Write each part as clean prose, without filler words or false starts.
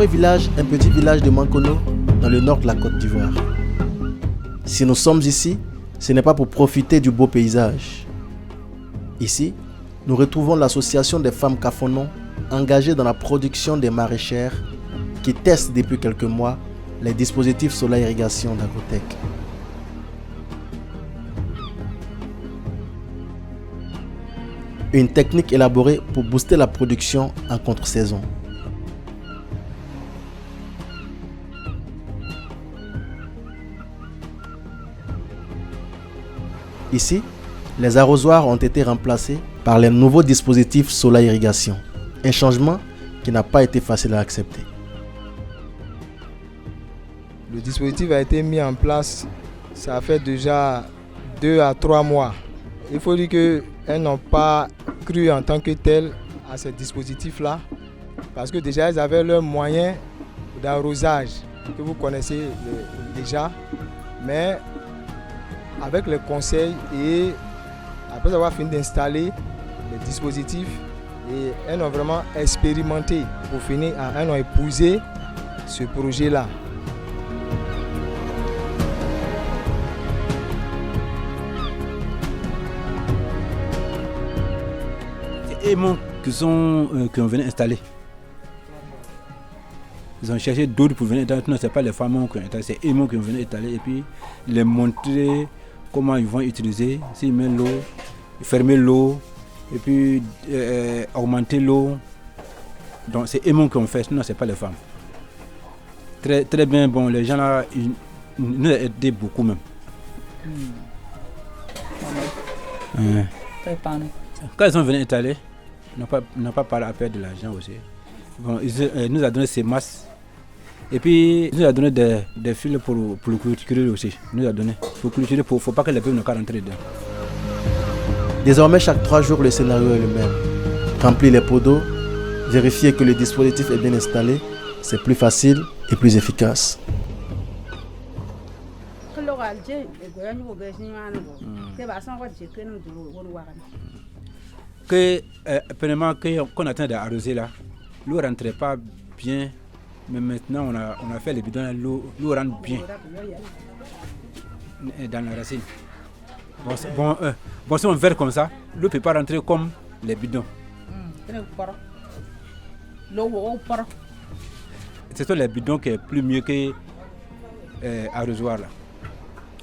Karoé Village, un petit village de Mankono, dans le nord de la Côte d'Ivoire. Si nous sommes ici, ce n'est pas pour profiter du beau paysage. Ici, nous retrouvons l'association des femmes Kafonon, engagées dans la production des maraîchères, qui testent depuis quelques mois les dispositifs solaire irrigation d'Agrotech. Une technique élaborée pour booster la production en contre-saison. Ici, les arrosoirs ont été remplacés par les nouveaux dispositifs solaire irrigation. Un changement qui n'a pas été facile à accepter. Le dispositif a été mis en place, ça fait déjà 2 à 3 mois. Il faut dire qu'elles n'ont pas cru en tant que telles à ce dispositif-là, parce que déjà elles avaient leurs moyens d'arrosage que vous connaissez déjà, mais avec les conseils et après avoir fini d'installer les dispositifs, et elles ont vraiment expérimenté pour finir, elles ont épousé ce projet-là. C'est aimants qu'on venait installer. Ils ont cherché d'autres pour venir installer. Non, ce n'est pas les femmes qui ont installé, c'est aimants qui ont venu installer et puis les montrer comment ils vont utiliser, s'ils mettent l'eau, fermer l'eau et puis augmenter l'eau. Donc c'est aimants qui ont fait, non, ce n'est pas les femmes. Très, très bien, bon, les gens là, ils nous ont aidé beaucoup même. Quand ils sont venus installer, ils n'ont pas parlé à perdre de l'argent aussi. Bon, ils nous ont donné ces masses. Et puis, il nous a donné des fils pour le cultiver aussi. Il nous a donné pour cultiver, il ne faut pas que les bébés ne rentrent dedans. Désormais, chaque 3 jours, le scénario est le même. Remplir les pots d'eau, vérifier que le dispositif est bien installé, c'est plus facile et plus efficace. Premièrement, qu'on attend d'arroser là, l'eau ne rentrait pas bien. Mais maintenant, on a fait les bidons, l'eau rentre bien dans la racine. Bon, si on verre comme ça, l'eau ne peut pas rentrer comme les bidons. C'est les bidons qui est plus mieux que arrosoir là.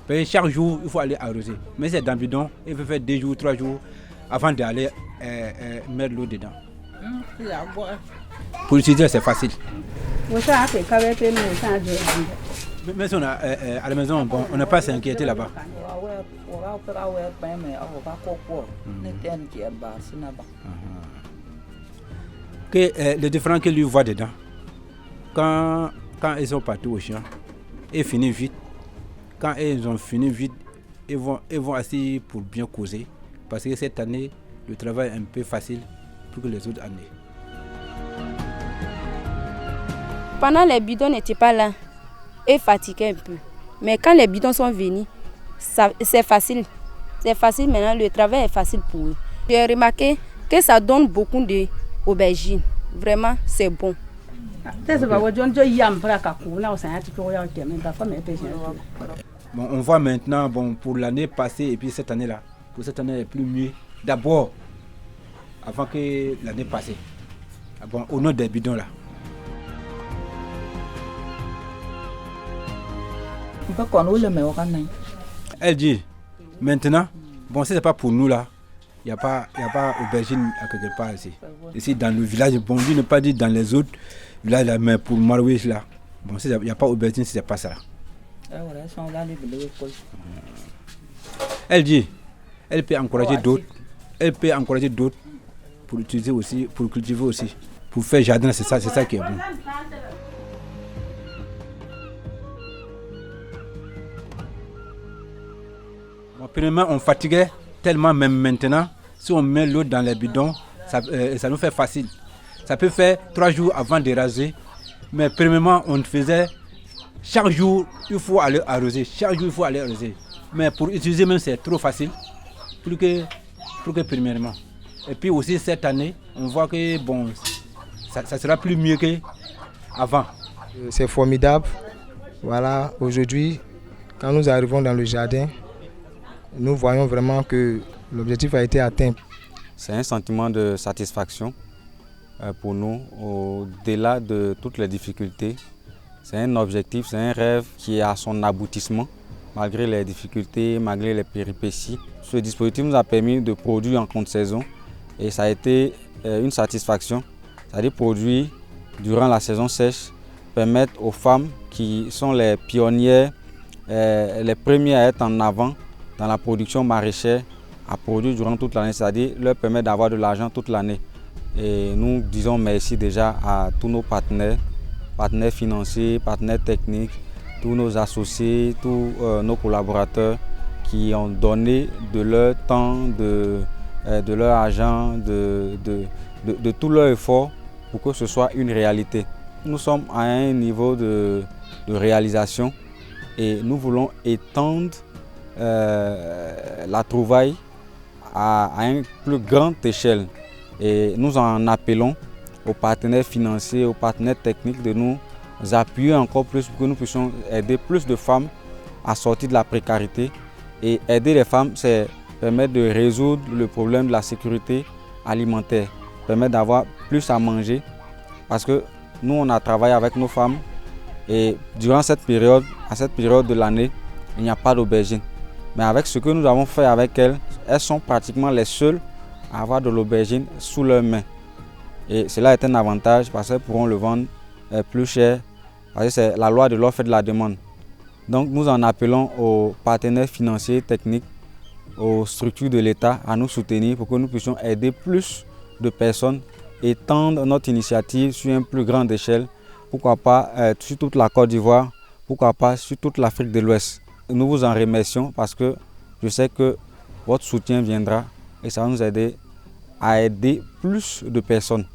Parce que chaque jour, il faut aller arroser. Mais c'est dans le bidon, il faut faire 2 jours, 3 jours avant d'aller mettre l'eau dedans. Pour utiliser, c'est facile. Mais si on a, à la maison, bon, on n'a pas à s'inquiéter là-bas. Les différents que lui voit dedans, quand ils sont partis au champ, ils finissent vite. Quand ils ont fini vite, ils vont assis pour bien causer. Parce que cette année, le travail est un peu facile pour que les autres années. Pendant les bidons n'étaient pas là, ils fatiguaient un peu. Mais quand les bidons sont venus, c'est facile. C'est facile maintenant, le travail est facile pour eux. J'ai remarqué que ça donne beaucoup d'aubergines. Vraiment, c'est bon. Bon, on voit maintenant, bon, pour l'année passée et puis cette année-là, pour cette année, est plus mieux. D'abord, avant que l'année passée, bon, au nom des bidons là. Elle dit, maintenant, bon, si ce n'est pas pour nous là, il n'y a pas aubergine à quelque part ici. Ici dans le village, bon, je ne pas dire dans les autres villages là, mais pour Marouis là, bon, il n'y a pas aubergine, si ce n'est pas ça. Elle dit, elle peut encourager d'autres, pour utiliser aussi, pour cultiver aussi, pour faire jardin, c'est ça qui est bon. Bon, premièrement, on fatiguait tellement, même maintenant, si on met l'eau dans les bidons, ça nous fait facile. Ça peut faire 3 jours avant de raser, mais premièrement, on faisait chaque jour, il faut aller arroser. Mais pour utiliser même, c'est trop facile, plus que premièrement. Et puis aussi cette année, on voit que bon, ça sera plus mieux que avant. C'est formidable. Voilà, aujourd'hui, quand nous arrivons dans le jardin, nous voyons vraiment que l'objectif a été atteint. C'est un sentiment de satisfaction pour nous, au-delà de toutes les difficultés. C'est un objectif, c'est un rêve qui est à son aboutissement, malgré les difficultés, malgré les péripéties. Ce dispositif nous a permis de produire en contre-saison et ça a été une satisfaction. C'est-à-dire produire durant la saison sèche, permettre aux femmes qui sont les pionnières, les premières à être en avant dans la production maraîchère, à produire durant toute l'année, c'est-à-dire leur permettre d'avoir de l'argent toute l'année. Et nous disons merci déjà à tous nos partenaires financiers, partenaires techniques, tous nos associés, tous nos collaborateurs qui ont donné de leur temps, de leur argent, de tout leur effort pour que ce soit une réalité. Nous sommes à un niveau de réalisation et nous voulons étendre la trouvaille à une plus grande échelle. Et nous en appelons aux partenaires financiers, aux partenaires techniques de nous appuyer encore plus pour que nous puissions aider plus de femmes à sortir de la précarité. Et aider les femmes, c'est permettre de résoudre le problème de la sécurité alimentaire, permettre d'avoir plus à manger. Parce que nous, on a travaillé avec nos femmes et durant cette période, à cette période de l'année, il n'y a pas d'aubergine. Mais avec ce que nous avons fait avec elles, elles sont pratiquement les seules à avoir de l'aubergine sous leurs mains. Et cela est un avantage parce qu'elles pourront le vendre plus cher, parce que c'est la loi de l'offre et de la demande. Donc nous en appelons aux partenaires financiers, techniques, aux structures de l'État à nous soutenir pour que nous puissions aider plus de personnes, étendre notre initiative sur une plus grande échelle, pourquoi pas sur toute la Côte d'Ivoire, pourquoi pas sur toute l'Afrique de l'Ouest. Nous vous en remercions parce que je sais que votre soutien viendra et ça va nous aider à aider plus de personnes.